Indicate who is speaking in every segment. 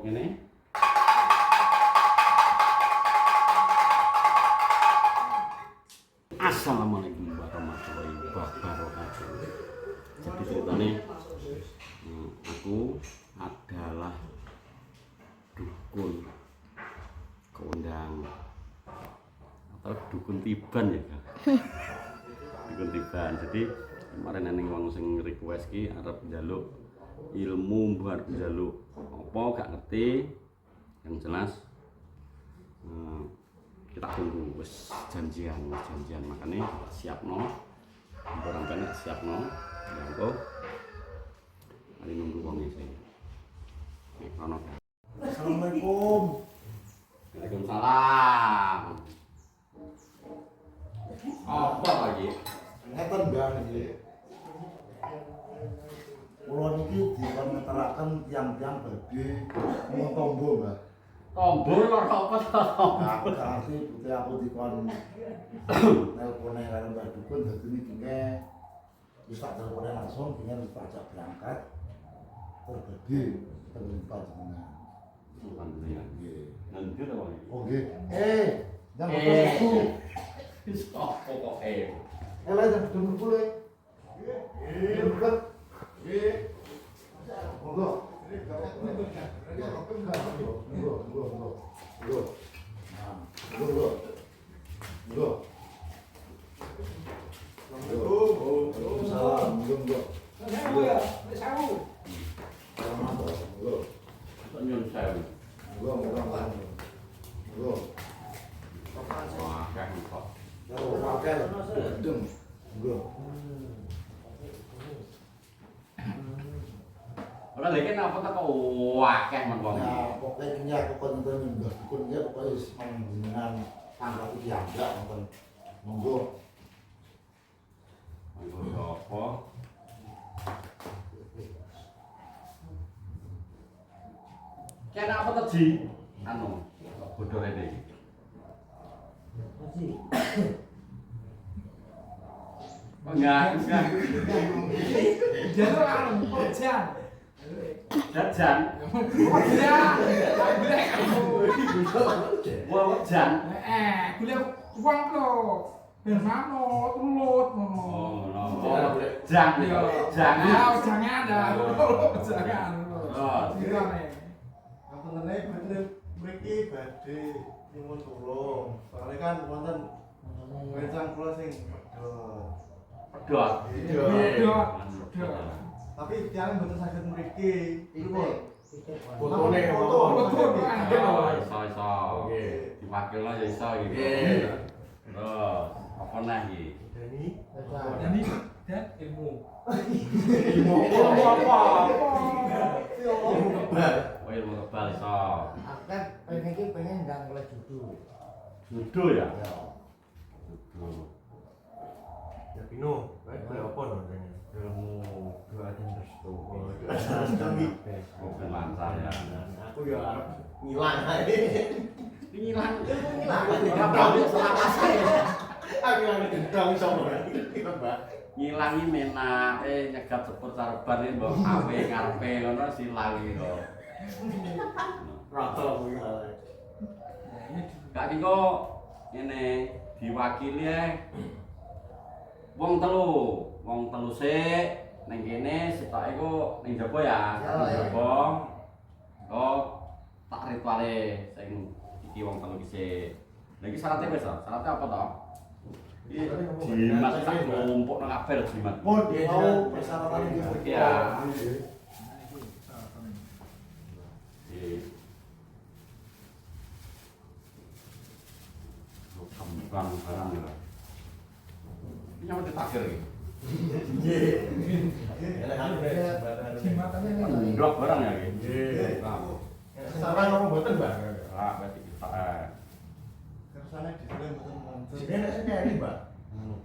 Speaker 1: ngene. Assalamualaikum warahmatullahi wabarakatuh. Jadi ceritanya aku adalah dukun kondang atau dukun tiban ya kan. Dukun tiban. Jadi kemarin neng wong sing request ki arep njaluk ilmu buat njaluk apa gak ngerti. Yang jelas kita tunggu wis janjian makanya siapno barang banyak siapno ya mari nunggu wong iki nek ono.
Speaker 2: Assalamualaikum.
Speaker 1: Waalaikumsalam. Apa lagi?
Speaker 2: Ngeten Mbak iki. Kula niki dipunmeteraken tiang-tiang badhe nyuwun tombo, Mbak.
Speaker 1: Tombol ora apa to?
Speaker 2: Aku berarti putih aku dikon nelpone karo Mbak Dukun dadi niki wis tak telepone langsung pengen wis ajak berangkat terbadi temen panjenengan.
Speaker 1: Alhamdulillah. Nggih. Nanti to Bang.
Speaker 2: Oh nggih. Jangan betul.
Speaker 1: Wis apa kok
Speaker 2: Lah jangan betul kule. Nggih. Bukan. Nggih. Monggo.
Speaker 1: Ora lek apa tak kok akeh men wong.
Speaker 2: Nah, pokoknya aku konten Mbah Dukun ya pokoknya wis panjenengan tanggal iki anggap wonten. Monggo.
Speaker 1: Monggo apa? Kena apa tadi? Anu, bodho rene iki. Enggak.
Speaker 3: Jatuh anu, hujan.
Speaker 1: Jajan. Wah, hujan.
Speaker 3: Kuliah uang lo. Bermano, tulut, ngono.
Speaker 1: Oh, ngono. Jang.
Speaker 3: Jangan ada. Jangan.
Speaker 1: Oh,
Speaker 3: Kirane.
Speaker 4: Ngapunten bener mriki badhe nyuwun tulung. Soale kan wonten rencang kula sing
Speaker 1: pedhot.
Speaker 3: Pedhot.
Speaker 4: Tapi tiyang mboten saged mriki. Iku kok
Speaker 2: Fotone
Speaker 3: Foto.
Speaker 1: Iso. Nggih. Diwakilno ya iso iki. Terus, apa nah iki?
Speaker 4: Dani
Speaker 3: Jadi dan ilmu.
Speaker 1: Ilmu apa?
Speaker 4: ilmu kebal.
Speaker 1: Oh, ilmu kebal iso.
Speaker 5: Aku kan pengen ndang oleh judul.
Speaker 1: Judo ya?
Speaker 5: Ya.
Speaker 1: Judo.
Speaker 4: Ya Pino, kowe apa no jane?
Speaker 5: Ilmu doa dan restu.
Speaker 1: Bukan lancar ya.
Speaker 4: Aku ya arep ngilang ae.
Speaker 1: Ngilang.
Speaker 4: Ora tahu selawas ae. Aku ngilang gendong sopo iki, Mbak.
Speaker 1: Ngilangi menake nyegat sepur careban iki mbok awe ngarepe ngono silangi kok.
Speaker 4: Rata kuwi ae.
Speaker 1: Gak iki kok ngene diwakili wong telu sik ning kene sitoke kok ning jaba ya, ning jaba. Kok tak rituale sing iki wong telu iki sik. Lah iki syaratnya wis, syaratnya apa to? Iki jimat sak numpuk nang kabeh jimat.
Speaker 2: Pun mau persyaratan iki.
Speaker 1: Ya. Bukan barang ya. Ini nyampe ditaker iki.
Speaker 3: Jimatannya ini.
Speaker 1: Ndok barang ya iki.
Speaker 4: Nggih.
Speaker 1: Nah,
Speaker 4: Sarang ngomong mboten, Mbak.
Speaker 1: berarti kita
Speaker 4: Kersane dhisik mboten wonten.
Speaker 5: Jadi nek sendiri, Mbak.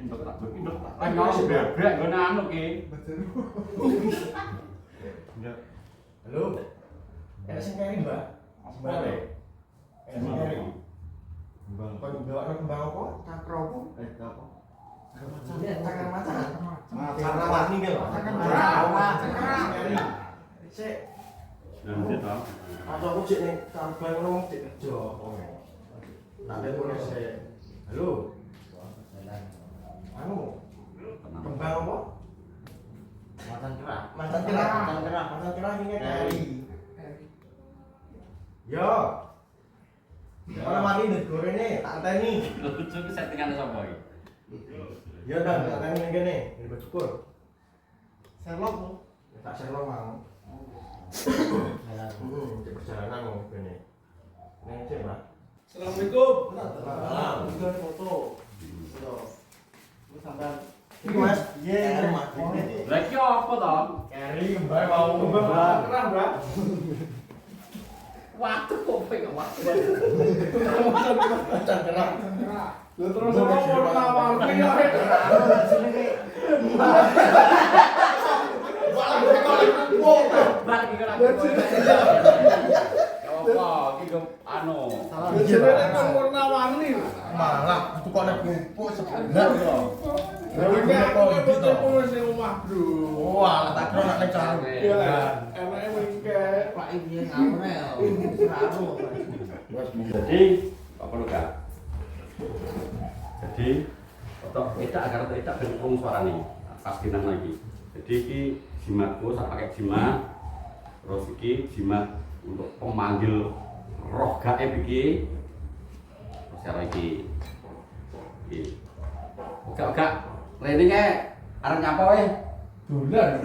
Speaker 1: induk tak induk tak. Lah nyolong bebek ngene anu ki.
Speaker 5: Halo. Nek sendiri, Mbak.
Speaker 1: Boleh.
Speaker 5: Nek sendiri. Kau bawa kembang apa? Cakra apa?
Speaker 4: Apa?
Speaker 5: Iya, cakra macan.
Speaker 4: Warna-warni ki lho.
Speaker 3: Cakra.
Speaker 5: Cakra. Sik.
Speaker 1: Nanti tau.
Speaker 5: Atau aku cek nih, sampai ngomong cek kerja. Tak ada pun halo. Anu, kembang apa?
Speaker 6: Mantan kerah.
Speaker 5: Mantan kerah.
Speaker 6: Mantan kerah.
Speaker 5: Mantan kerah ini kari. Yo. Kalau mari negore nih, tak teni.
Speaker 1: Lucu ki settingan sapa iki?
Speaker 5: Yo dan tak teni ning kene, ini bersyukur.
Speaker 4: Sherlock tuh.
Speaker 5: Tak selo mau. Cek perjalanan mau kene. Neng cek, Pak.
Speaker 3: Assalamualaikum.
Speaker 4: Salam. Itu foto. Yo. Lu sampean
Speaker 5: Iki Mas,
Speaker 4: iya
Speaker 5: Mas.
Speaker 1: Lah iki apa to?
Speaker 5: Kari kembang mau kembang. Kerah, Mbak.
Speaker 1: Waktu kok pengen waktu.
Speaker 5: Mantan kerah.
Speaker 3: Lu terus ngomong nawar ya.
Speaker 1: Balik iki ora. Apa iki kok anu.
Speaker 3: Jenenge kan warna-warni.
Speaker 5: Malah itu kok nek kumpul sebenarnya lho.
Speaker 3: Iki aku ketemu sing omah, Bro.
Speaker 5: Wah, tak kira nek ning cari.
Speaker 3: Iya, enake mengke.
Speaker 6: Pak iki ngawrel. Seraru.
Speaker 1: Jadi apa lu gak? Jadi otak tidak agar tidak bentuk suara nih pas kinang lagi. Jadi ini jimatku saya pakai jimat. Terus ini jimat untuk pemanggil roh gaib iki. Terus cara iki. Iki. Enggak. Rene ke arep nyapa wae.
Speaker 3: Dolan.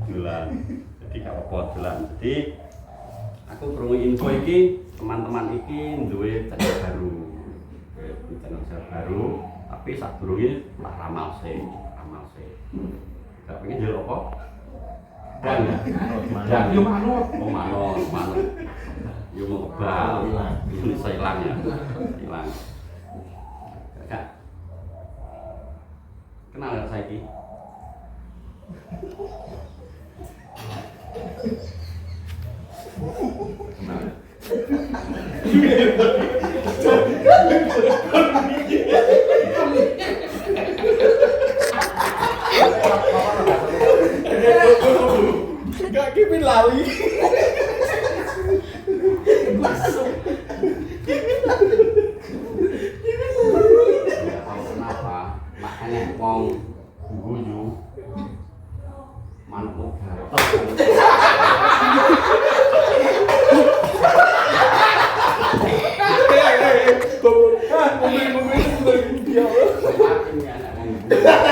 Speaker 1: Dolan. Jadi gak apa-apa dolan. Jadi aku perlu info iki teman-teman iki duwe channel baru. Channel baru, tapi sadurunge tak ramal sih. Gak pengen njaluk apa? Dan ya.
Speaker 3: Yo manut.
Speaker 1: Oh manut. Yo mau kebal. Ini saya hilang ya. Hilang. Gak. Kenal ya saiki? Kenal.
Speaker 3: Gak kipin lali.
Speaker 1: Ya tahu kenapa makanya wong guyu manut semakin ya anak wong guyu.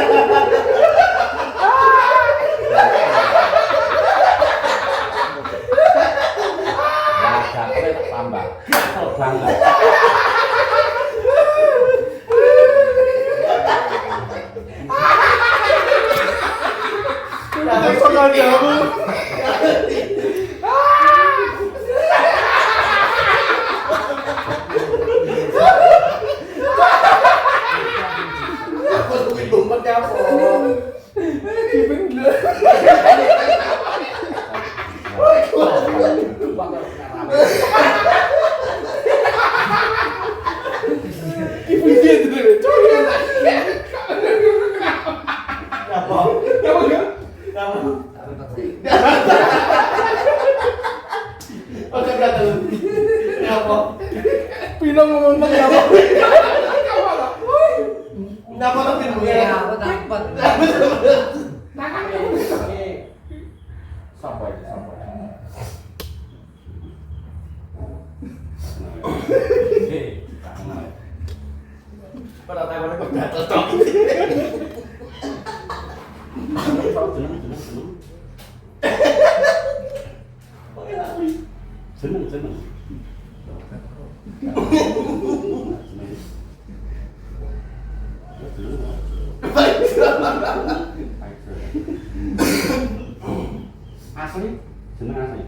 Speaker 1: Gak tambah kesel banget.
Speaker 5: Aku kuwi dompet ya apa?
Speaker 3: Ibu dia itu deh.
Speaker 5: Apa? Apa? Oke, berarti. Apa?
Speaker 3: Pino ngomong apa?
Speaker 5: Kenapa tapi
Speaker 6: Ya, aku dapat.
Speaker 1: Sampai.
Speaker 5: pada tahun kok gatel tok.
Speaker 1: Seneng. Asli, seneng asli.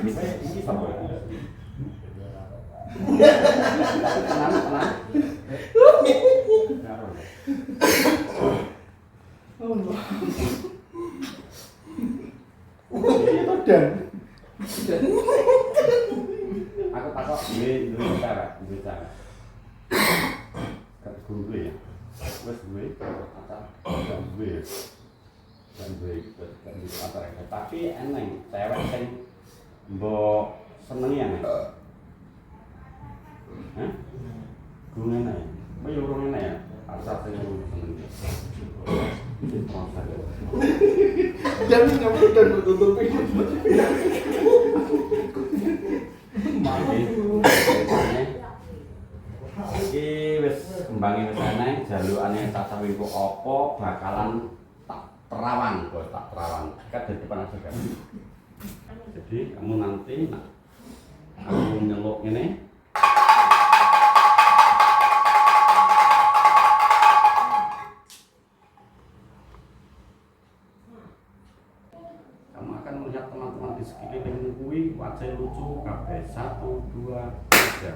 Speaker 1: Ini sama. Tenang. Aku takut duwe cara. Kat guru ya. duwe pacar tapi eneng cewek sing mbok senengi ya. Hah? Gunane ya. Mbok yo urung enak ya. Pacar sing senengi. Iki proses.
Speaker 5: Jangan kamu dan tutupi.
Speaker 1: Iki wis kembange wis eneng, jalukane cacah wingko apa bakalan tak terawang, bos tak terawang. Kan di depan aja kan. Jadi kamu nanti aku nyeluk ini. Kamu akan melihat teman-teman di sekeliling kuwi wajah lucu kabeh 1 2 3.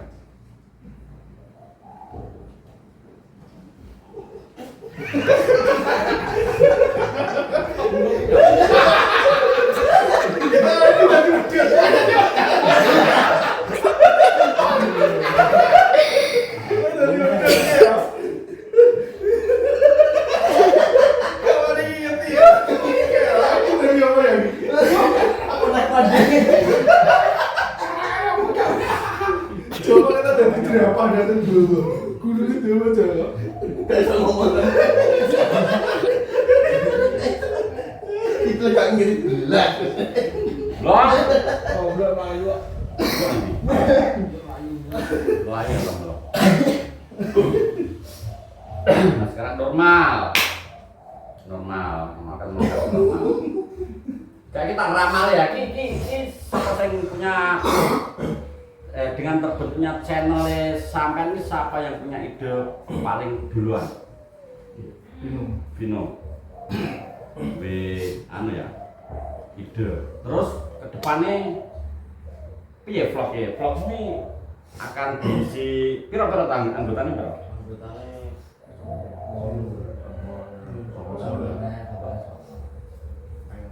Speaker 5: Coba kita dari berapa datang dulu. Guru itu aja.
Speaker 4: Bisa ngomong. Itu gak ngirit belas.
Speaker 1: Loh,
Speaker 5: Oh, udah mayu.
Speaker 1: lahir dong lo. Nah sekarang normal, makan normal. Kayak kita ramal ya, ini siapa yang punya dengan terbentuknya channel sampean ini siapa yang punya ide paling duluan? Vino. Anu ya, ide. Terus kedepannya piye vlog ya? Vlog ini akan diisi piro-piro anggotanya berapa?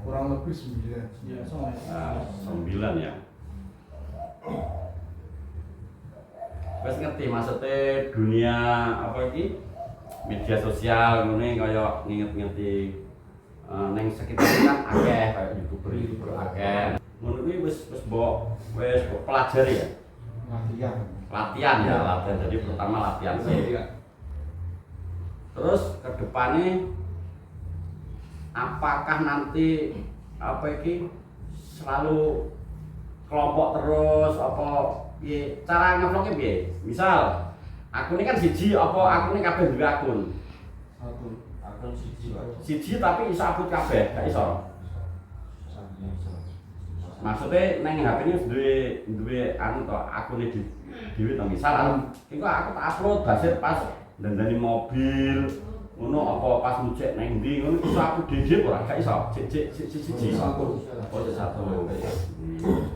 Speaker 5: Kurang lebih 9. Iya, sama.
Speaker 1: 9 ya. Wes ngerti maksudnya dunia apa iki? Media sosial ngene kaya nginget-ngerti neng sekitar kan akeh kaya YouTuber akeh. Ngono kuwi wis mbok pelajari ya. Latihan ya. Jadi pertama latihan sih. Terus ke depannya apakah nanti apa iki selalu kelompok terus apa piye cara ngevlognya piye? Misal aku ini kan siji apa aku ini kabeh duwe akun.
Speaker 6: Akun siji wae.
Speaker 1: Siji tapi iso upload kabeh, gak iso. Maksudnya neng HP ini duwe anu to akune dhewe to misal iku aku tak upload basir pas ndandani mobil ngono apa pas mucek neng ndi ngono iso aku dhewe ora gak iso. Siji. Satu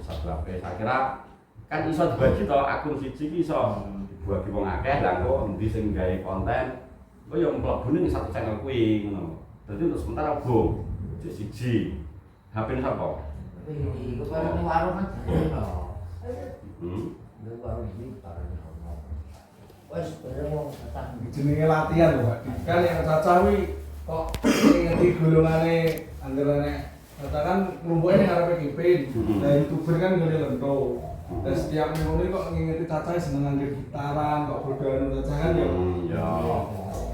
Speaker 1: HP. Saya kira kan iso dibagi to akun siji iki iso dibagi wong akeh lha engko endi sing gawe konten engko yo mlebune ning satu channel kuwi ngono. Dadi untuk sementara bung siji. HP-ne sapa?
Speaker 6: Iku bareng warung kan jane lho. Iku warung iki bareng ono. Wes bareng wong datang.
Speaker 5: Jenenge latihan lho, Pak. Kan yang Caca kuwi kok ngerti golongane anggarane Caca kan nglumpuke ning arepe Kipin. Lah YouTuber kan ngene lento. Dan setiap minggu ini kok ngingeti Caca seneng nganggo gitaran, kok bodohan Caca kan ya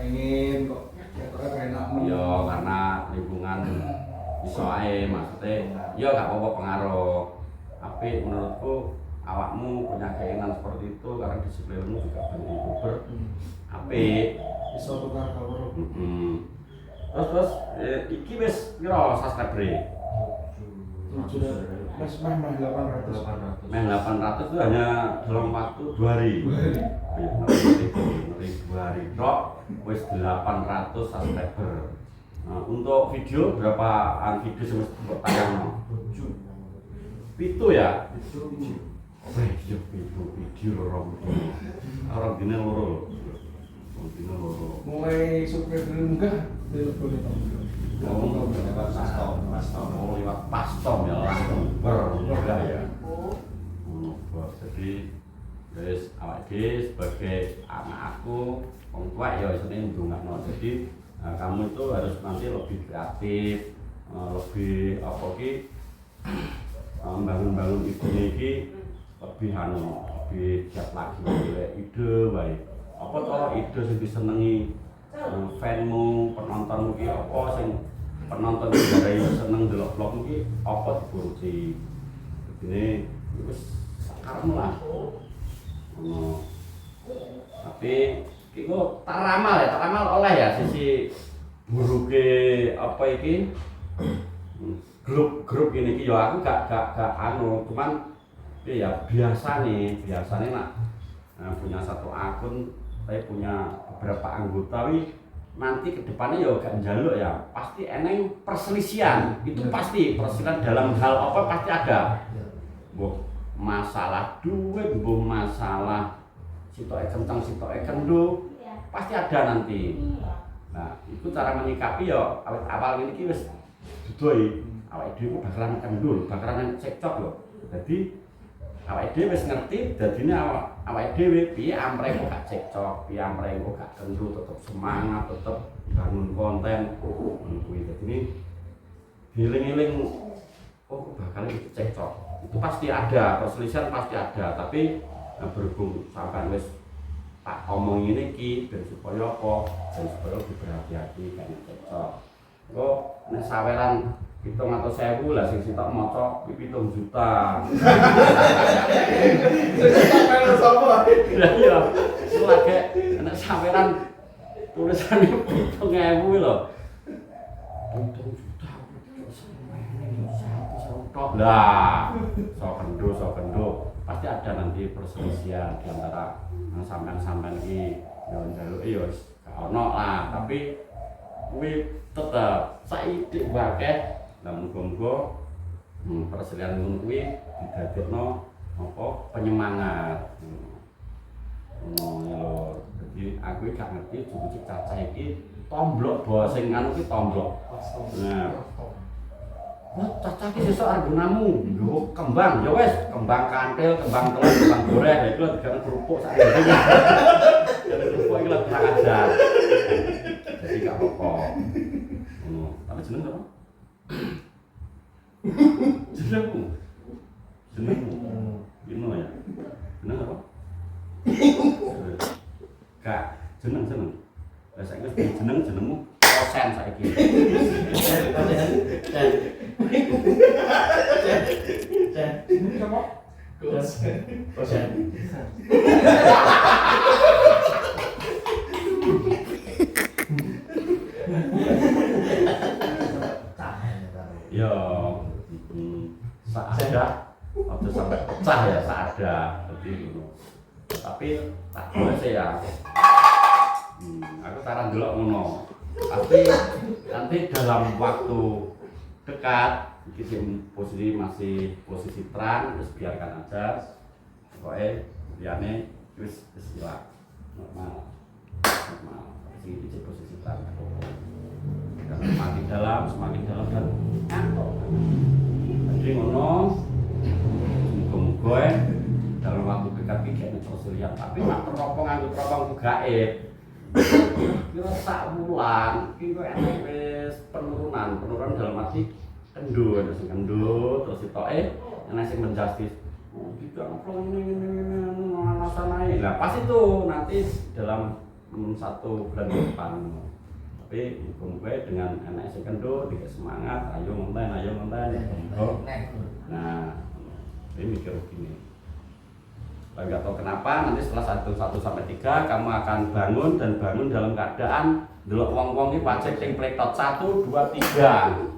Speaker 5: pengen kok enak
Speaker 1: ya karena lingkungan iso ae maksudnya ya gak apa-apa pengaruh tapi menurutku awakmu punya keinginan seperti itu karena di sekelilingmu juga banyak YouTuber apik
Speaker 5: iso tukar kabar.
Speaker 1: Terus iki wis piro subscriber?
Speaker 5: Mas meh 800.
Speaker 1: Main 800 itu hanya dalam waktu 2 hari. Ya, 2 hari. Tok wis 800 subscriber. Nah, untuk video berapa video sing wis tayang? 7 ya? 7 video orang dina loro.
Speaker 5: Mulai subscriber munggah boleh
Speaker 1: Lewat pastom ya langsung berubah ya. Jadi Terus awak dhewe sebagai anak aku, wong tua ya isine ndongakno. Jadi kamu itu harus nanti lebih kreatif, lebih apa ki bangun-bangun ide iki lebih lebih giat lagi golek ide wae. Apa to ide sing disenengi fanmu, penontonmu ki apa sing penonton garai seneng delok vlog iki apa diburuti. Ini wis sakarmu lah. Tapi iku taramal oleh ya sisi buruke apa iki grup ini iki ya aku gak anu cuman ya biasane nak punya satu akun saya punya beberapa anggota nanti kedepannya ya gak njaluk ya pasti eneng perselisihan itu pasti perselisihan dalam hal apa pasti ada masalah duit, masalah sitoke kenceng, sitoke kendo, pasti ada nanti. Nah, itu cara menyikapi ya awal ini wis dudoi, awake dhewe bakalan kendo, bakalan cekcok lho. Jadi awake dhewe wis ngerti dadine awake dhewe piye amrih kok gak cekcok, piye amrih kok gak kendo, tetep semangat, tetep bangun konten ngono kuwi. Dadine dieling-eling bakalan cekcok. Itu pasti ada, perselisihan pasti ada, tapi berhubung sampai wis tak omong ini ki dan supaya apa dan supaya lebih berhati-hati karena cocok kok nek saweran 700.000 lah sing tak maca 7 juta
Speaker 5: Sampai lo sapa?
Speaker 1: iya lagi nek saweran tulisannya 7.000 lho 7 juta lah so kendo pasti ada nanti perselisihan di antara sampean-sampean iki yo njaluk yo gak ono lah tapi kuwi tetep saiki wae lah muga-muga perselisihan ngono kuwi didadekno apa penyemangat ngono lho jadi aku gak ngerti cucu cacah iki tomblok bawa sing anu ki tomblok nah cacah ki sesuk arep gunamu nggo kembang ya wis kembang kantil kembang telur kembang goreng ya iku digawe kerupuk sak iki ya kerupuk iki lho kurang ajar jadi gak apa-apa ngono tapi jeneng apa jenengmu gimana ya jeneng apa gak jeneng lah saiki jenengmu kosen saiki kosen ya seada atau sampai pecah ya seada tapi tak boleh sih ya aku taran delok ngono tapi nanti dalam waktu dekat posisi masih posisi terang terus biarkan aja pokoknya liane wis istilah normal posisi terang semakin dalam dan ngantuk jadi ngono muga-muga dalam waktu dekat iki terus lihat tapi nak teropong nganggo teropong gaib kira sak wulan iki kok enek wis penurunan dalam arti kendo terus sitoke ana sing menjustis gitu upload ini alasannya lah pas itu nanti dalam 1 bulan depan tapi muga dengan anak sing kendo dikek semangat ayo ngonten nah ini mikir begini nggak tahu kenapa nanti setelah 1 sampai 3 kamu akan bangun dalam keadaan delok wong-wong iki pacek sing pletot 1 2 3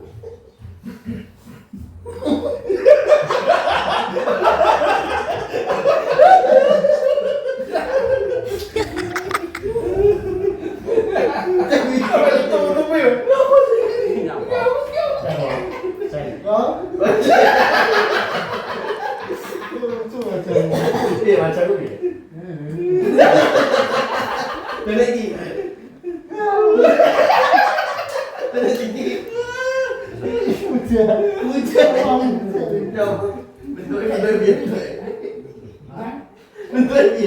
Speaker 6: Bentuknya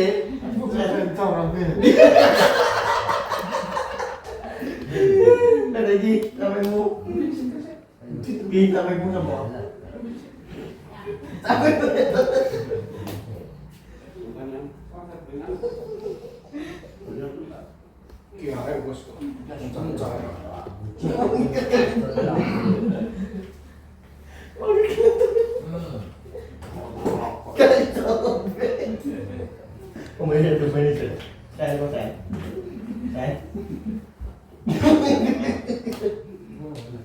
Speaker 6: lagi sampai-mu. Kita sampai-mu apa? Sampai-mu.
Speaker 3: Iya, ayo bos. Kencang.
Speaker 6: Pemainnya tuh manajer. Saya kok saya.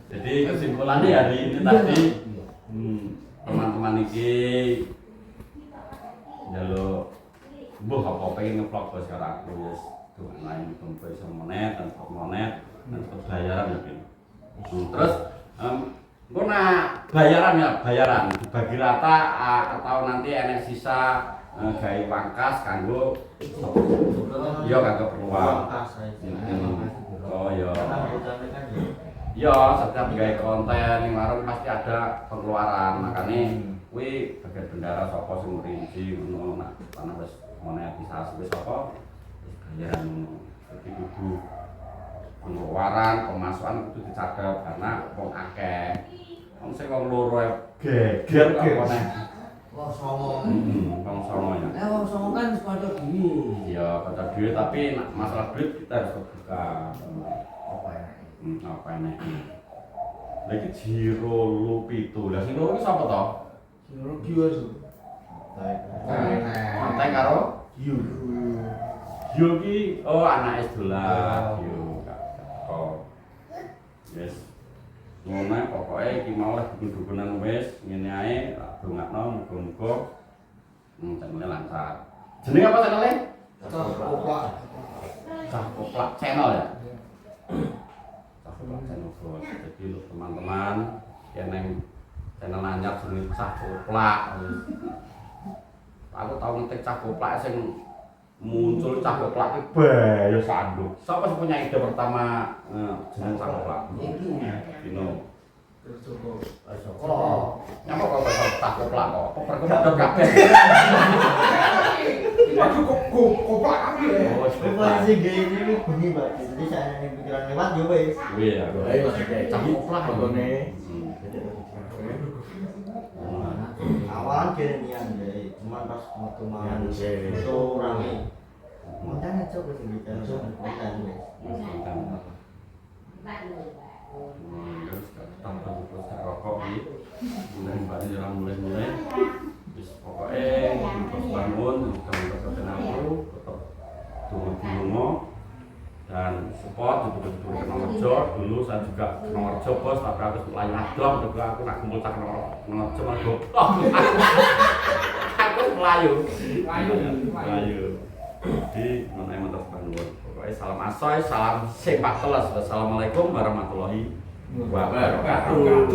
Speaker 1: Jadi kesimpulannya hari ini tadi teman-teman iki jaluk buh apa pengen ngevlog bos sekarang terus tuh lain kumpul sama monet dan bayaran ya Bin. Terus gue bayaran dibagi rata atau nanti enek sisa gawe pangkas kanggo yo kanggo peluang. Oh yo. Yo setiap gawe konten yang warung pasti ada pengeluaran makanya kuwi bagian bendara sapa sing rinci ngono nak ana wis monetisasi wis apa wis bayaran ngono. Jadi kudu pengeluaran pemasukan kudu dicatet karena wong akeh. Wong sing wong loro geger kok meneh.
Speaker 6: Wong songo.
Speaker 1: Wong songo ya.
Speaker 6: Wong songo kan sepatu duit.
Speaker 1: Iya, kata duit tapi masalah duit kita harus terbuka.
Speaker 6: Apa ya?
Speaker 1: Apa enek. Lagi Jiro Lupitu. Lah sing loro iki sapa to?
Speaker 3: Sing kiwas.
Speaker 1: Santai karo
Speaker 3: Yu.
Speaker 1: Gio ki anak Esdola. Gio. Oh. Yes. Ngono pokoke iki mau lah dukun-dukunan wis ngene ae tak dongakno muga-muga channel lancar. Jenenge apa channelnya? Cah Koplak channel ya. Cah Koplak channel bos. Jadi untuk teman-teman yang channel anyar jenenge Cah Koplak. Aku tau ngetik Cah Koplak sing muncul Cah Koplak iki ya sanduk. Siapa sing punya ide pertama jeneng Cah Koplak? Dino.
Speaker 6: Oh,
Speaker 1: Nyapa kok bisa Cah Koplak kok? Perkembangan kabeh.
Speaker 3: Aku koplak apa ya?
Speaker 1: Oh,
Speaker 6: bukan sih gini ini bunyi Pak. Jadi saya yang pikiran lewat ya wes.
Speaker 1: iya.
Speaker 6: Ayo Cah Koplak ngene. Awan kene nian deh, cuman pas waktu mangan itu rame. Makanya coba sih kita konten wes.
Speaker 1: Terus tanpa terus rokok iki mulai bali jalan mulai wis pokoke terus bangun terus aku tetap turun di rumah dan support betul-betul ke Nomorjo. Dulu saya juga ke Nomorjo bos tapi aku lain adom juga aku nak kumpul tak Nomorjo mah goblok aku melayu jadi mana terus bangun. Salam asoy, salam sepak telas. Wassalamualaikum warahmatullahi wabarakatuh.